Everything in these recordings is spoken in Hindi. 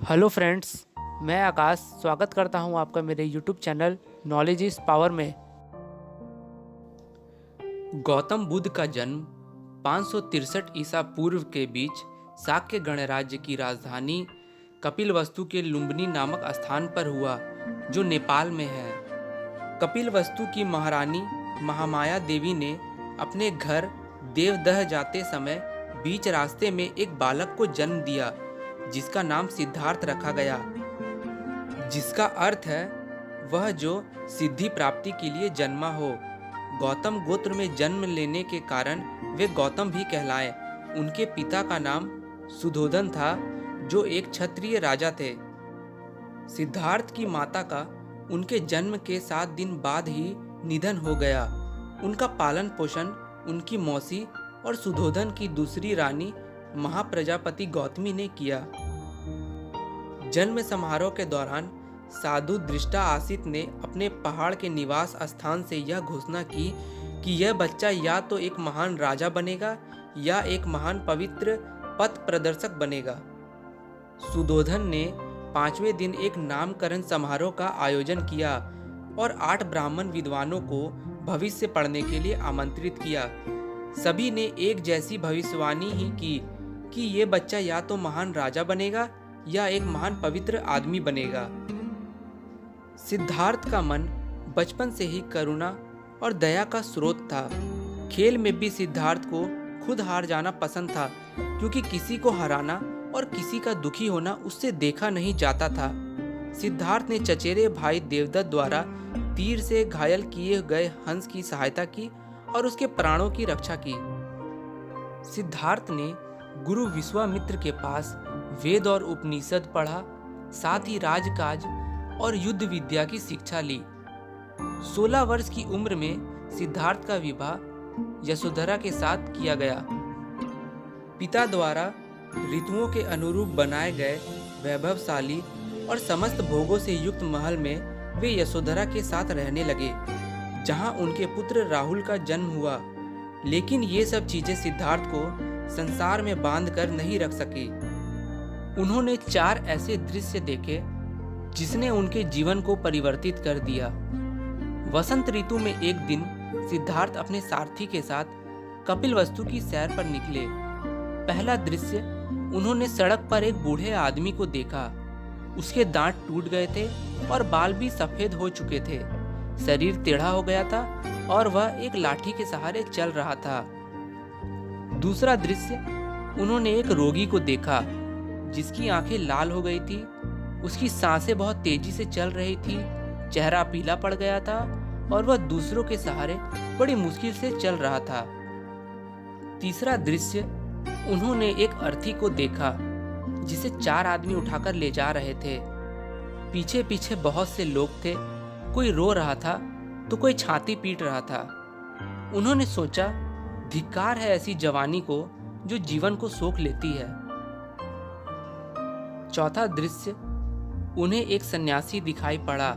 हेलो फ्रेंड्स, मैं आकाश स्वागत करता हूं आपका मेरे YouTube channel knowledge is power में। गौतम बुद्ध का जन्म 563 ईसा पूर्व के बीच शाक्य गणराज्य की राजधानी कपिलवस्तु के लुम्बिनी नामक स्थान पर हुआ, जो नेपाल में है। कपिलवस्तु की महारानी महामाया देवी ने अपने घर देवदह जाते समय बीच रास्ते में एक बालक को जन्म दिया, जिसका नाम सिद्धार्थ रखा गया, जिसका अर्थ है वह जो सिद्धि प्राप्ति के लिए जन्मा हो। गौतम गोत्र में जन्म लेने के कारण वे गौतम भी कहलाए। उनके पिता का नाम सुधोधन था, जो एक क्षत्रिय राजा थे। सिद्धार्थ की माता का उनके जन्म के 7 दिन बाद ही निधन हो गया। उनका पालन पोषण उनकी मौसी और सुधोधन की दूसरी रानी महाप्रजापति गौतमी ने किया। जन्म समारोह के दौरान साधु दृष्टा आसित ने अपने पहाड़ के निवास स्थान से यह घोषणा की कि यह बच्चा या तो एक महान राजा बनेगा या एक महान पवित्र पथ प्रदर्शक बनेगा। सुधोधन ने 5वें दिन एक नामकरण समारोह का आयोजन किया और 8 ब्राह्मण विद्वानों को भविष्य पढ़ने के लिए आमंत्रित किया। सभी ने एक जैसी भविष्यवाणी ही की कि ये बच्चा या तो महान राजा बनेगा या एक महान पवित्र आदमी बनेगा। सिद्धार्थ का मन बचपन से ही करुणा और दया का स्रोत था। खेल में भी सिद्धार्थ को खुद हार जाना पसंद था, क्योंकि किसी को हराना और किसी का दुखी होना उससे देखा नहीं जाता था। सिद्धार्थ ने चचेरे भाई देवदत्त द्वारा तीर से घायल किए गए हंस की सहायता की और उसके प्राणों की रक्षा की। सिद्धार्थ ने गुरु विश्वामित्र के पास वेद और उपनिषद पढ़ा, साथ ही राजकाज और युद्ध विद्या की शिक्षा ली। 16 वर्ष की उम्र में सिद्धार्थ का विवाह यशोधरा के साथ किया गया। पिता द्वारा ऋतुओं के अनुरूप बनाए गए वैभवशाली और समस्त भोगों से युक्त महल में वे यशोधरा के साथ रहने लगे, जहां उनके पुत्र राहुल का जन्म हुआ। लेकिन ये सब चीजें सिद्धार्थ को संसार में बांध कर नहीं रख सकी। उन्होंने 4 ऐसे दृश्य देखे जिसने उनके जीवन को परिवर्तित कर दिया। वसंत ऋतु में एक दिन सिद्धार्थ अपने सारथी के साथ कपिलवस्तु की सैर पर निकले। पहला दृश्य, उन्होंने सड़क पर एक बूढ़े आदमी को देखा। उसके दांत टूट गए थे और बाल भी सफेद हो चुके थे। शरीर टेढ़ा हो गया था और वह एक लाठी के सहारे चल रहा था। दूसरा दृश्य, उन्होंने एक रोगी को देखा जिसकी आंखें लाल हो गई थी, उसकी सांसें बहुत तेजी से चल रही थी, चेहरा पीला पड़ गया था और वह दूसरों के सहारे बड़ी मुश्किल से चल रहा था। तीसरा दृश्य, उन्होंने एक अर्थी को देखा जिसे 4 आदमी उठाकर ले जा रहे थे। पीछे पीछे बहुत से लोग थे, कोई रो रहा था तो कोई छाती पीट रहा था। उन्होंने सोचा, धिक्कार है ऐसी जवानी को जो जीवन को सोख लेती है। चौथा दृश्य, उन्हें एक सन्यासी दिखाई पड़ा।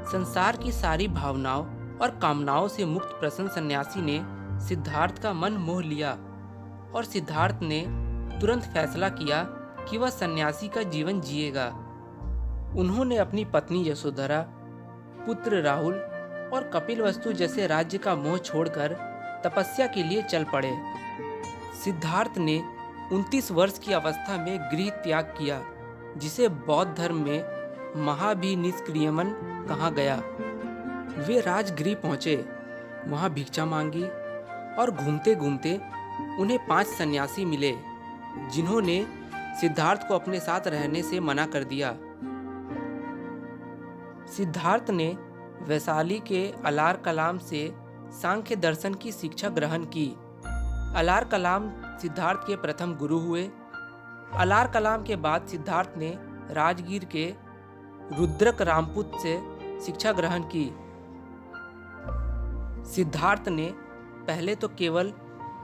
संसार की सारी भावनाओं और कामनाओं से मुक्त प्रसन्न सन्यासी ने सिद्धार्थ का मन मोह लिया और सिद्धार्थ ने तुरंत फैसला किया कि वह सन्यासी का जीवन जिएगा। उन्होंने अपनी पत्नी यशोधरा, पुत्र राहुल और कपिलवस्तु जैसे राज्य का मोह छोड़कर तपस्या के लिए चल पड़े। सिद्धार्थ ने 29 वर्ष की अवस्था में गृह त्याग किया, जिसे बौद्ध धर्म में महाभिनिष्क्रियमन कहा गया। वे राजगृह पहुंचे, वहां भिक्षा मांगी और घूमते घूमते उन्हें 5 सन्यासी मिले, जिन्होंने सिद्धार्थ को अपने साथ रहने से मना कर दिया। सिद्धार्थ ने वैशाली के अलार कलाम से सांख्य दर्शन की शिक्षा ग्रहण की। अलार कलाम सिद्धार्थ के प्रथम गुरु हुए। अलार कलाम के बाद सिद्धार्थ ने राजगीर के रुद्रक रामपुत से शिक्षा ग्रहण की। सिद्धार्थ ने पहले तो केवल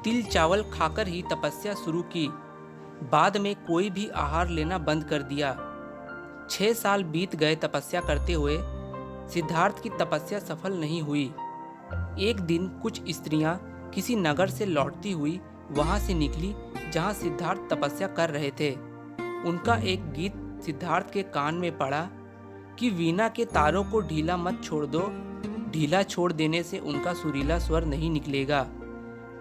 तिल चावल खाकर ही तपस्या शुरू की, बाद में कोई भी आहार लेना बंद कर दिया। 6 साल बीत गए तपस्या करते हुए। सिद्धार्थ की तपस्या सफल नहीं हुई। एक दिन कुछ स्त्रियां किसी नगर से लौटती हुई वहां से निकली जहां सिद्धार्थ तपस्या कर रहे थे। उनका एक गीत सिद्धार्थ के कान में पड़ा कि वीणा के तारों को ढीला मत छोड़ दो, ढीला छोड़ देने से उनका सुरीला स्वर नहीं निकलेगा,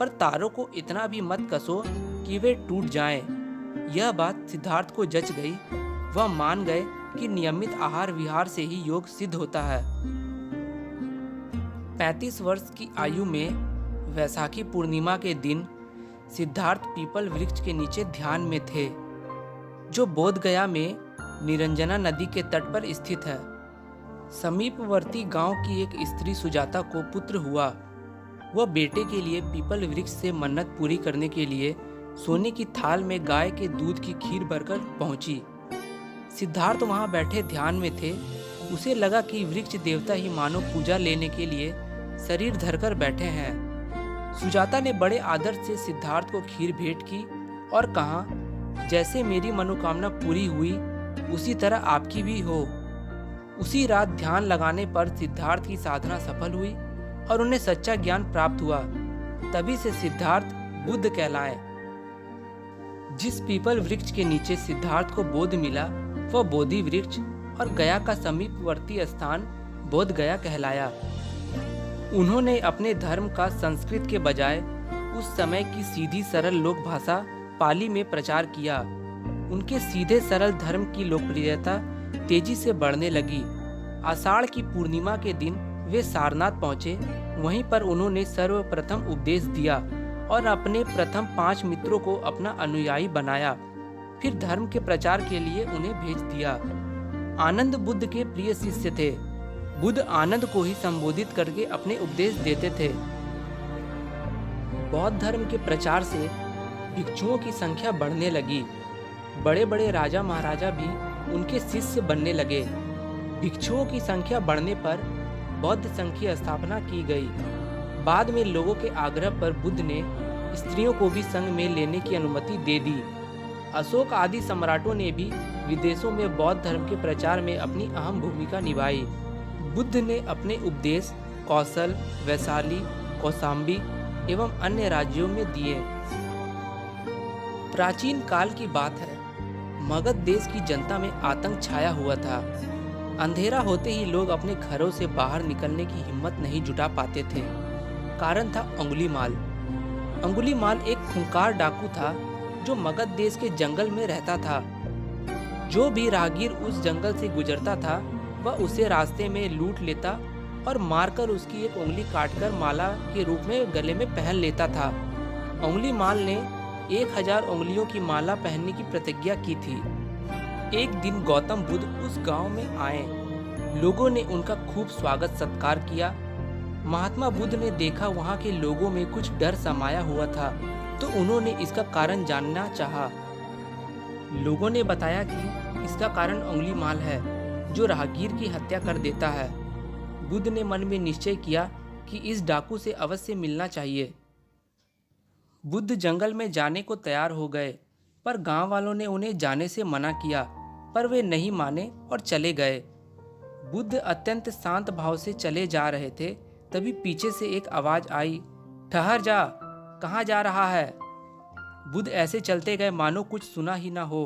पर तारों को इतना भी मत कसो कि वे टूट जाएं। यह बात सिद्धार्थ को जच गई। वह मान गए कि नियमित आहार विहार से ही योग सिद्ध होता है। 35 वर्ष की आयु में वैसाखी पूर्णिमा के दिन सिद्धार्थ पीपल वृक्ष के नीचे ध्यान में थे, जो बोधगया में निरंजना नदी के तट पर स्थित है। समीपवर्ती गांव की एक स्त्री सुजाता को पुत्र हुआ। वह बेटे के लिए पीपल वृक्ष से मन्नत पूरी करने के लिए सोने की थाल में गाय के दूध की खीर भरकर पहुंची। सिद्धार्थ वहां बैठे ध्यान में थे। उसे लगा कि वृक्ष देवता ही मानो पूजा लेने के लिए शरीर धरकर बैठे हैं। सुजाता ने बड़े आदर से सिद्धार्थ को खीर भेंट की और कहा, जैसे मेरी मनोकामना पूरी हुई उसी तरह आपकी भी हो। उसी रात ध्यान लगाने पर सिद्धार्थ की साधना सफल हुई और उन्हें सच्चा ज्ञान प्राप्त हुआ। तभी से सिद्धार्थ बुद्ध कहलाए। जिस पीपल वृक्ष के नीचे सिद्धार्थ को बोध मिला वह बोधि वृक्ष और गया का समीपवर्ती स्थान बोध गया कहलाया। उन्होंने अपने धर्म का संस्कृत के बजाय उस समय की सीधी सरल लोक भाषा पाली में प्रचार किया। उनके सीधे सरल धर्म की लोकप्रियता तेजी से बढ़ने लगी। आषाढ़ की पूर्णिमा के दिन वे सारनाथ पहुंचे। वहीं पर उन्होंने सर्वप्रथम उपदेश दिया और अपने प्रथम 5 मित्रों को अपना अनुयायी बनाया। फिर धर्म के प्रचार के लिए उन्हें भेज दिया। आनंद बुद्ध के प्रिय शिष्य थे। बुद्ध आनंद को ही संबोधित करके अपने उपदेश देते थे। बौद्ध धर्म के प्रचार से भिक्षुओं की संख्या बढ़ने लगी। बड़े बड़े राजा महाराजा भी उनके शिष्य बनने लगे। भिक्षुओं की संख्या बढ़ने पर बौद्ध संघ की स्थापना की गई। बाद में लोगों के आग्रह पर बुद्ध ने स्त्रियों को भी संघ में लेने की अनुमति दे दी। अशोक आदि सम्राटों ने भी विदेशों में बौद्ध धर्म के प्रचार में अपनी अहम भूमिका निभाई। बुद्ध ने अपने उपदेश कौशल, वैशाली, कौशाम्बी एवं अन्य राज्यों में दिए। प्राचीन काल की बात है, मगध देश की जनता में आतंक छाया हुआ था। अंधेरा होते ही लोग अपने घरों से बाहर निकलने की हिम्मत नहीं जुटा पाते थे। कारण था अंगुलीमाल। अंगुलीमाल एक खूंखार डाकू था जो मगध देश के जंगल में रहता था। जो भी राहगीर उस जंगल से गुजरता था वह उसे रास्ते में लूट लेता और मारकर उसकी एक उंगली काटकर माला के रूप में गले में पहन लेता था। अंगुलीमाल ने 1000 उंगलियों की माला पहनने की प्रतिज्ञा की थी। एक दिन गौतम बुद्ध उस गांव में आए। लोगों ने उनका खूब स्वागत सत्कार किया। महात्मा बुद्ध ने देखा वहां के लोगों में कुछ डर समाया हुआ था, तो उन्होंने इसका कारण जानना चाहा। लोगों ने बताया कि इसका कारण अंगुलीमाल है, जो राहगीर की हत्या कर देता है। बुद्ध ने मन में निश्चय किया कि इस डाकू से अवश्य मिलना चाहिए। बुद्ध जंगल में जाने को तैयार हो गए, पर गांव वालों ने उन्हें जाने से मना किया, पर वे नहीं माने और चले गए। बुद्ध अत्यंत शांत भाव से चले जा रहे थे, तभी पीछे से एक आवाज आई, ठहर जा, कहाँ जा रहा है? बुद्ध ऐसे चलते गए मानो कुछ सुना ही ना हो।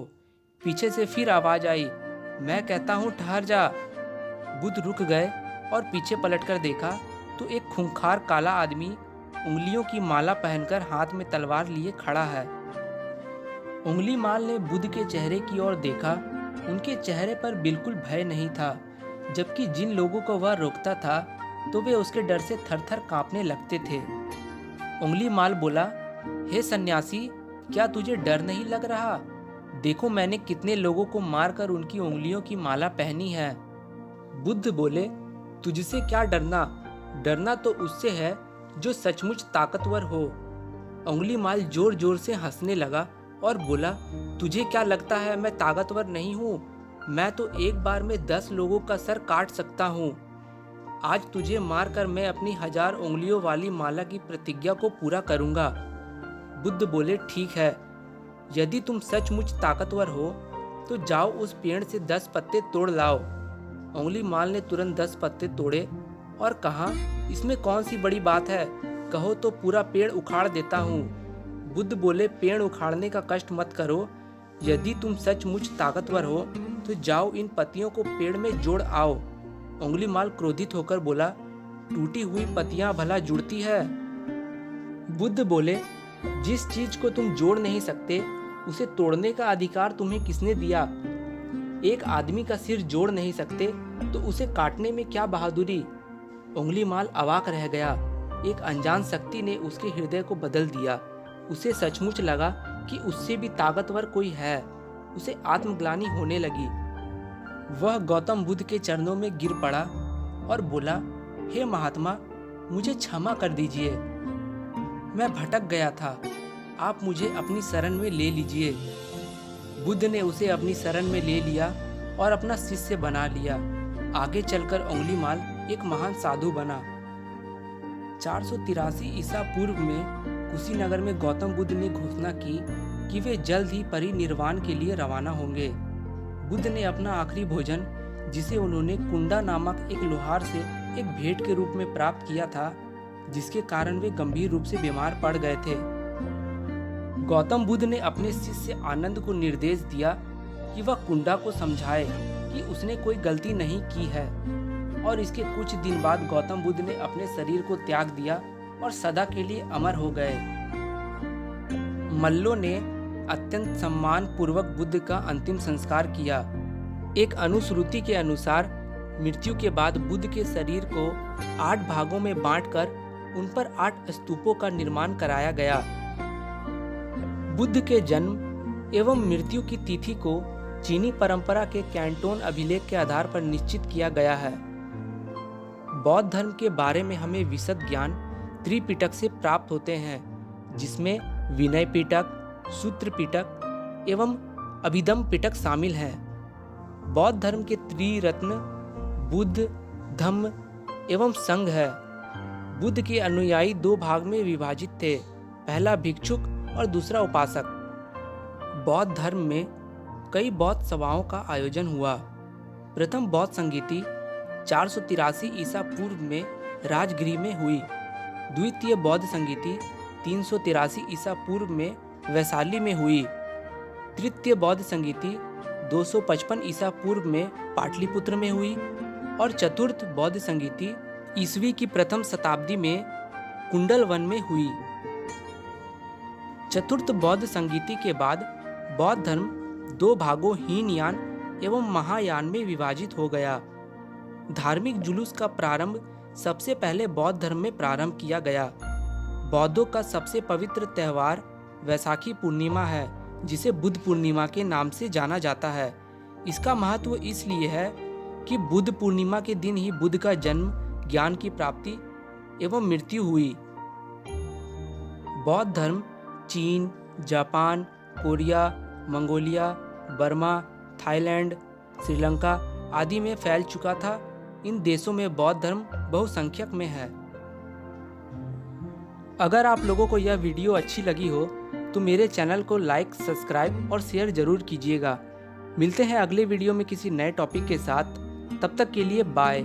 पीछे से फिर आवाज आई, मैं कहता हूँ ठहर जा। बुद्ध रुक गए और पीछे पलटकर देखा तो एक खूंखार काला आदमी उंगलियों की माला पहनकर हाथ में तलवार लिए खड़ा है। उंगलीमाल ने बुद्ध के चेहरे की ओर देखा। उनके चेहरे पर बिल्कुल भय नहीं था, जबकि जिन लोगों को वह रोकता था तो वे उसके डर से थर-थर कांपने लगते थे। उंगलीमाल बोला, हे सन्यासी, क्या तुझे डर नहीं लग रहा? देखो मैंने कितने लोगों को मारकर उनकी उंगलियों की माला पहनी है। बुद्ध बोले, तुझसे क्या डरना? डरना तो उससे है जो सचमुच ताकतवर हो। उंगलीमाल जोर जोर से हंसने लगा और बोला, तुझे क्या लगता है मैं ताकतवर नहीं हूँ? मैं तो एक बार में 10 लोगों का सर काट सकता हूँ। आज तुझे मारकर मैं अपनी 1000 उंगलियों वाली माला की प्रतिज्ञा को पूरा करूँगा। बुद्ध बोले, ठीक है, यदि तुम सचमुच ताकतवर हो तो जाओ उस पेड़ से 10 पत्ते तोड़ लाओ। उंगलीमाल ने तुरंत 10 पत्ते तोड़े और कहा, इसमें कौन सी बड़ी बात है, कहो तो पूरा पेड़ उखाड़ देता हूँ। बुद्ध बोले, पेड़ उखाड़ने का कष्ट मत करो। यदि तुम सचमुच ताकतवर हो तो जाओ इन पत्तियों को पेड़ में जोड़ आओ। उंगलीमाल क्रोधित होकर बोला, टूटी हुई पत्तियां भला जुड़ती है? बुद्ध बोले, जिस चीज को तुम जोड़ नहीं सकते उसे तोड़ने का अधिकार तुम्हें किसने दिया? एक आदमी का सिर जोड़ नहीं सकते तो उसे काटने में क्या बहादुरी? उंगलीमाल अवाक रह गया। एक अनजान शक्ति ने उसके हृदय को बदल दिया। उसे सचमुच लगा कि उससे भी ताकतवर कोई है। उसे आत्मग्लानि होने लगी। वह गौतम बुद्ध के चरणों में गिर पड़ा और बोला, हे महात्मा, मुझे क्षमा कर दीजिए। मैं भटक गया था, आप मुझे अपनी शरण में ले लीजिए। बुद्ध ने उसे अपनी शरण में ले लिया और अपना शिष्य बना लिया। आगे चलकर उंगलीमाल एक महान साधु बना। 483 ईसा पूर्व में कुशीनगर में गौतम बुद्ध ने घोषणा की कि वे जल्द ही परिनिर्वाण के लिए रवाना होंगे। बुद्ध ने अपना आखिरी भोजन, जिसे उन्होंने कुंडा नामक एक लोहार से एक भेंट के रूप में प्राप्त किया था, जिसके कारण वे गंभीर रूप से बीमार पड़ गए थे। गौतम बुद्ध ने अपने शिष्य आनंद को निर्देश दिया कि वह कुंडा को समझाए कि उसने कोई गलती नहीं की है। और इसके कुछ दिन बाद गौतम बुद्ध ने अपने शरीर को त्याग दिया और सदा के लिए अमर हो गए। मल्लों ने अत्यंत सम्मान पूर्वक बुद्ध का अंतिम संस्कार किया। एक अनुश्रुति के अनुसार मृत्यु के बाद बुद्ध के शरीर को 8 भागों में बांटकर उन पर 8 स्तूपों का निर्माण कराया गया। बुद्ध के जन्म एवं मृत्यु की तिथि को चीनी परंपरा के कैंटोन अभिलेख के आधार पर निश्चित किया गया है। बौद्ध धर्म के बारे में हमें विशद ज्ञान त्रिपिटक से प्राप्त होते हैं, जिसमें विनय पिटक, सूत्र पिटक एवं अभिधम पिटक शामिल है। बौद्ध धर्म के त्रिरत्न बुद्ध, धम्म एवं संघ है। बुद्ध के अनुयायी 2 भाग में विभाजित थे, पहला भिक्षुक और दूसरा उपासक। बौद्ध धर्म में कई बौद्ध सभाओं का आयोजन हुआ। प्रथम बौद्ध संगीति 483 ईसा पूर्व में राजगृह में हुई। द्वितीय बौद्ध संगीति 383 ईसा पूर्व में वैशाली में हुई। तृतीय बौद्ध संगीति 255 ईसा पूर्व में पाटलिपुत्र में हुई और चतुर्थ बौद्ध संगीति ईसवी की प्रथम शताब्दी में कुंडलवन में हुई। चतुर्थ बौद्ध संगीति के बाद बौद्ध धर्म 2 भागों हीनयान एवं महायान में विभाजित हो गया। धार्मिक जुलूस का प्रारंभ सबसे पहले बौद्ध धर्म में प्रारंभ किया गया। बौद्धों का सबसे पवित्र त्योहार वैशाखी पूर्णिमा है, जिसे बुद्ध पूर्णिमा के नाम से जाना जाता है। इसका महत्व इसलिए है कि बुद्ध पूर्णिमा के दिन ही बुद्ध का जन्म, ज्ञान की प्राप्ति एवं मृत्यु हुई। बौद्ध धर्म चीन, Japan, Korea, Mongolia, Burma, Thailand, Sri Lanka आदि में फैल चुका था। इन देशों में बौद्ध धर्म बहुसंख्यक में है। अगर आप लोगों को यह वीडियो अच्छी लगी हो तो मेरे चैनल को लाइक, सब्सक्राइब और शेयर जरूर कीजिएगा। मिलते हैं अगले वीडियो में किसी नए टॉपिक के साथ। तब तक के लिए बाय।